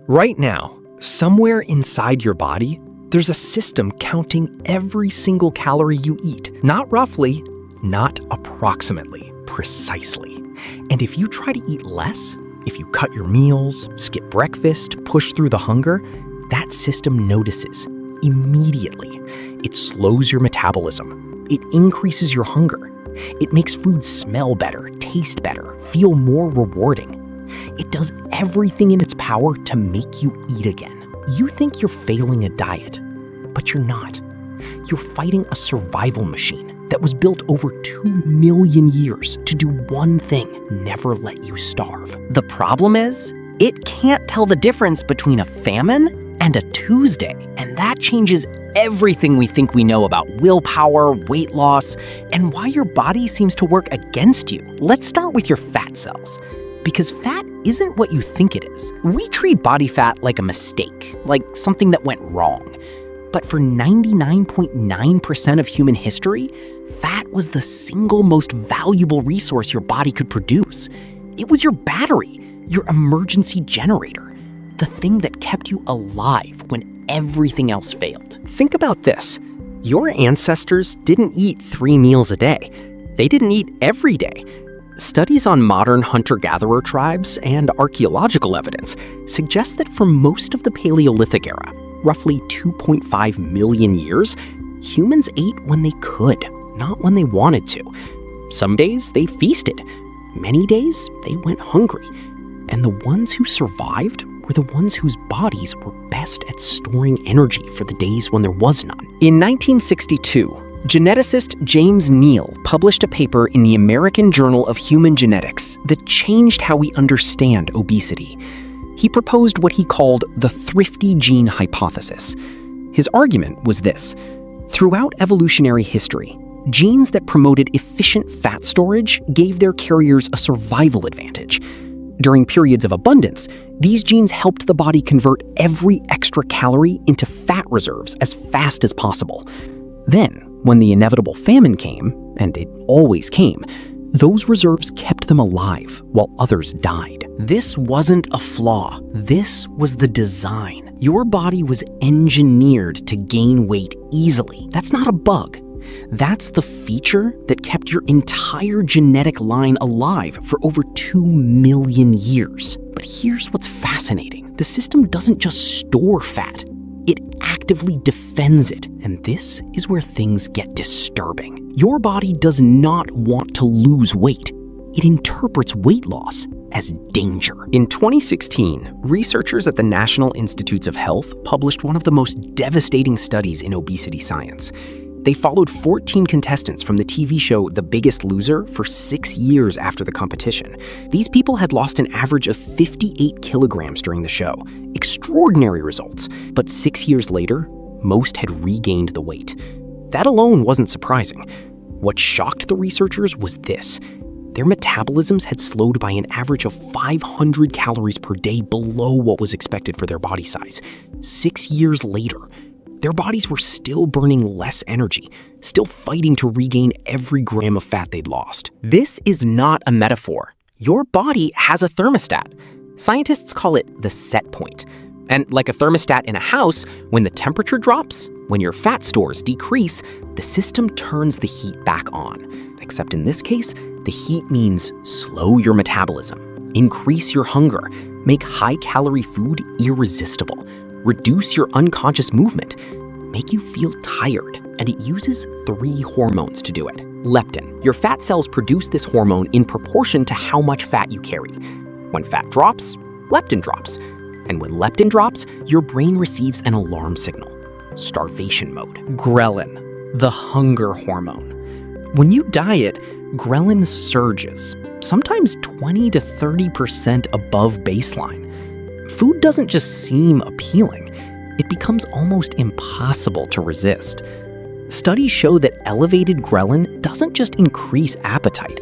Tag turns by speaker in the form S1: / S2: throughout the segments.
S1: Right now, somewhere inside your body, there's a system counting every single calorie you eat. Not roughly, not approximately, precisely. And if you try to eat less, if you cut your meals, skip breakfast, push through the hunger, that system notices immediately. It slows your metabolism. It increases your hunger. It makes food smell better, taste better, feel more rewarding. It does everything in its power to make you eat again. You think you're failing a diet, but you're not. You're fighting a survival machine that was built over 2 million years to do one thing: never let you starve.
S2: The problem is, it can't tell the difference between a famine and a Tuesday. And that changes everything we think we know about willpower, weight loss, and why your body seems to work against you. Let's start with your fat cells. Because fat isn't what you think it is. We treat body fat like a mistake, like something that went wrong. But for 99.9% of human history, fat was the single most valuable resource your body could produce. It was your battery, your emergency generator, the thing that kept you alive when everything else failed.
S1: Think about this. Your ancestors didn't eat 3 meals a day. They didn't eat every day. Studies on modern hunter-gatherer tribes and archaeological evidence suggest that for most of the Paleolithic era, roughly 2.5 million years, humans ate when they could, not when they wanted to. Some days they feasted. Many days they went hungry. And the ones who survived were the ones whose bodies were best at storing energy for the days when there was none. In 1962, geneticist James Neal published a paper in the American Journal of Human Genetics that changed how we understand obesity. He proposed what he called the thrifty gene hypothesis. His argument was this: throughout evolutionary history, genes that promoted efficient fat storage gave their carriers a survival advantage. During periods of abundance, these genes helped the body convert every extra calorie into fat reserves as fast as possible. Then, when the inevitable famine came, and it always came, those reserves kept them alive while others died. This wasn't a flaw. This was the design. Your body was engineered to gain weight easily. That's not a bug. That's the feature that kept your entire genetic line alive for over 2 million years. But here's what's fascinating. The system doesn't just store fat. It actively defends it, and this is where things get disturbing. Your body does not want to lose weight. It interprets weight loss as danger. In 2016, researchers at the National Institutes of Health published one of the most devastating studies in obesity science. They followed 14 contestants from the TV show The Biggest Loser for 6 years after the competition. These people had lost an average of 58 kilograms during the show. Extraordinary results. But 6 years later, most had regained the weight. That alone wasn't surprising. What shocked the researchers was this: their metabolisms had slowed by an average of 500 calories per day below what was expected for their body size. 6 years later, their bodies were still burning less energy, still fighting to regain every gram of fat they'd lost. This is not a metaphor. Your body has a thermostat. Scientists call it the set point. And like a thermostat in a house, when the temperature drops, when your fat stores decrease, the system turns the heat back on. Except in this case, the heat means slow your metabolism, increase your hunger, make high-calorie food irresistible, reduce your unconscious movement, make you feel tired, and it uses 3 hormones to do it. Leptin. Your fat cells produce this hormone in proportion to how much fat you carry. When fat drops, leptin drops. And when leptin drops, your brain receives an alarm signal. Starvation mode. Ghrelin, the hunger hormone. When you diet, ghrelin surges, sometimes 20 to 30% above baseline. Food doesn't just seem appealing, it becomes almost impossible to resist. Studies show that elevated ghrelin doesn't just increase appetite,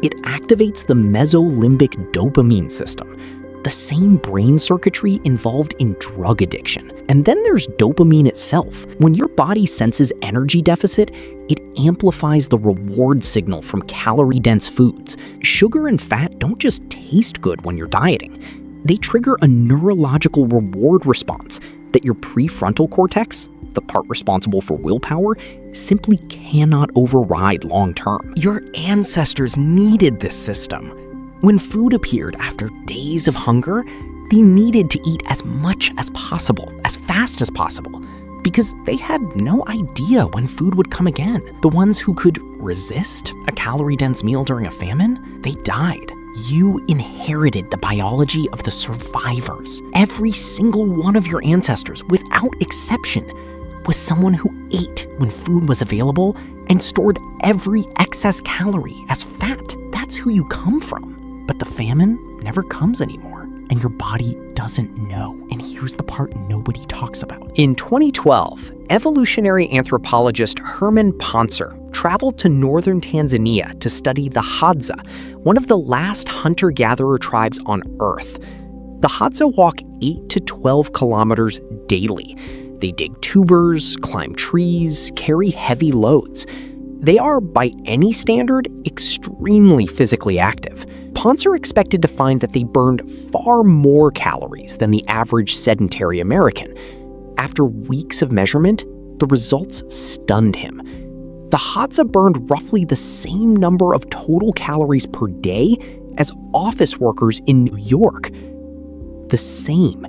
S1: it activates the mesolimbic dopamine system, the same brain circuitry involved in drug addiction. And then there's dopamine itself. When your body senses energy deficit, it amplifies the reward signal from calorie-dense foods. Sugar and fat don't just taste good when you're dieting. They trigger a neurological reward response that your prefrontal cortex, the part responsible for willpower, simply cannot override long term.
S2: Your ancestors needed this system. When food appeared after days of hunger, they needed to eat as much as possible, as fast as possible, because they had no idea when food would come again. The ones who could resist a calorie-dense meal during a famine, they died. You inherited the biology of the survivors. Every single one of your ancestors, without exception, was someone who ate when food was available and stored every excess calorie as fat. That's who you come from. But the famine never comes anymore, and your body doesn't know. And here's the part nobody talks about.
S1: In 2012, evolutionary anthropologist Herman Poncer traveled to northern Tanzania to study the Hadza, one of the last hunter-gatherer tribes on Earth. The Hadza walk 8 to 12 kilometers daily. They dig tubers, climb trees, carry heavy loads. They are, by any standard, extremely physically active. Poncer expected to find that they burned far more calories than the average sedentary American. After weeks of measurement, the results stunned him. The Hadza burned roughly the same number of total calories per day as office workers in New York. The same,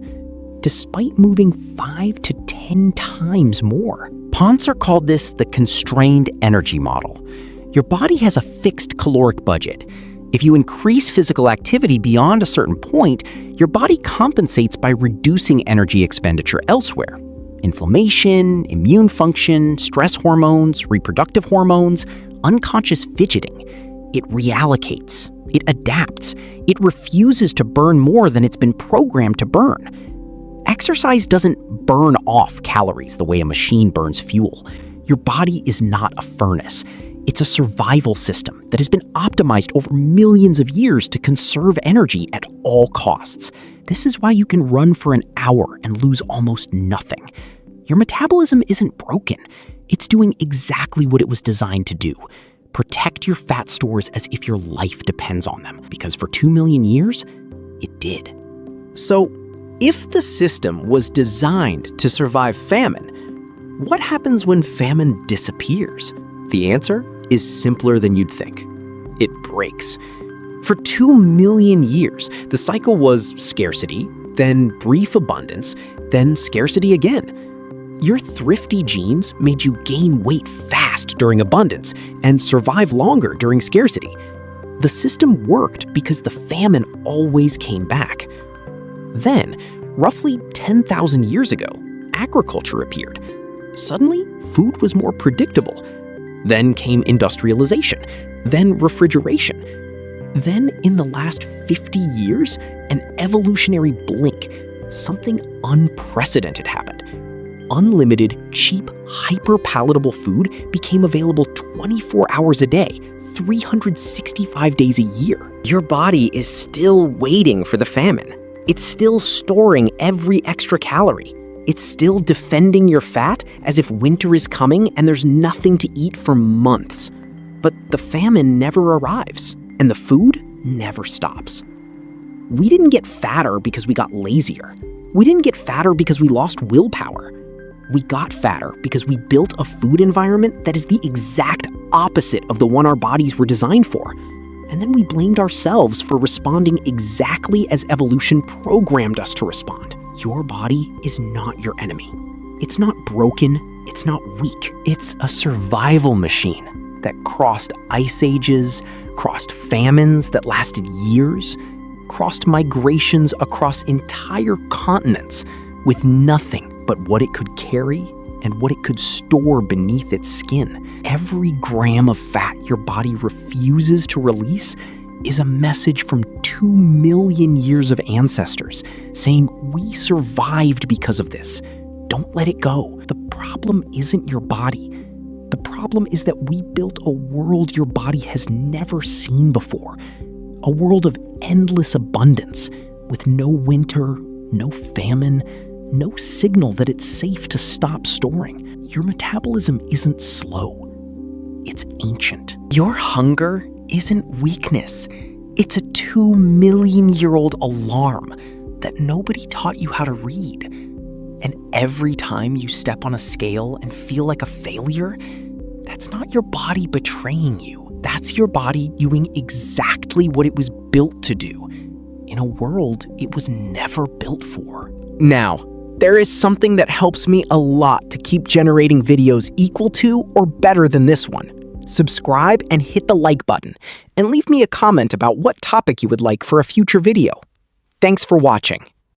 S1: despite moving 5 to 10 times more. Poncer called this the constrained energy model. Your body has a fixed caloric budget. If you increase physical activity beyond a certain point, your body compensates by reducing energy expenditure elsewhere. Inflammation, immune function, stress hormones, reproductive hormones, unconscious fidgeting. It reallocates. It adapts. It refuses to burn more than it's been programmed to burn. Exercise doesn't burn off calories the way a machine burns fuel. Your body is not a furnace. It's a survival system that has been optimized over millions of years to conserve energy at all costs. This is why you can run for an hour and lose almost nothing. Your metabolism isn't broken. It's doing exactly what it was designed to do. Protect your fat stores as if your life depends on them, because for 2 million years, it did. So, if the system was designed to survive famine, what happens when famine disappears? The answer is simpler than you'd think. It breaks. For 2 million years, the cycle was scarcity, then brief abundance, then scarcity again. Your thrifty genes made you gain weight fast during abundance and survive longer during scarcity. The system worked because the famine always came back. Then, roughly 10,000 years ago, agriculture appeared. Suddenly, food was more predictable. Then came industrialization, then refrigeration. Then, in the last 50 years, an evolutionary blink, something unprecedented happened. Unlimited, cheap, hyper-palatable food became available 24 hours a day, 365 days a year. Your body is still waiting for the famine. It's still storing every extra calorie. It's still defending your fat as if winter is coming and there's nothing to eat for months. But the famine never arrives, and the food never stops. We didn't get fatter because we got lazier. We didn't get fatter because we lost willpower. We got fatter because we built a food environment that is the exact opposite of the one our bodies were designed for. And then we blamed ourselves for responding exactly as evolution programmed us to respond. Your body is not your enemy. It's not broken. It's not weak. It's a survival machine that crossed ice ages, crossed famines that lasted years, crossed migrations across entire continents with nothing but what it could carry and what it could store beneath its skin. Every gram of fat your body refuses to release is a message from 2 million years of ancestors saying we survived because of this. Don't let it go. The problem isn't your body. The problem is that we built a world your body has never seen before. A world of endless abundance with no winter, no famine, no signal that it's safe to stop storing. Your metabolism isn't slow. It's ancient. Your hunger isn't weakness. It's a 2 million year old alarm,
S2: that nobody taught you how to read. And every time you step on a scale and feel like a failure, that's not your body betraying you. That's your body doing exactly what it was built to do, in a world it was never built for. Now, there is something that helps me a lot to keep generating videos equal to or better than this one. Subscribe and hit the like button, and leave me a comment about what topic you would like for a future video. Thanks for watching.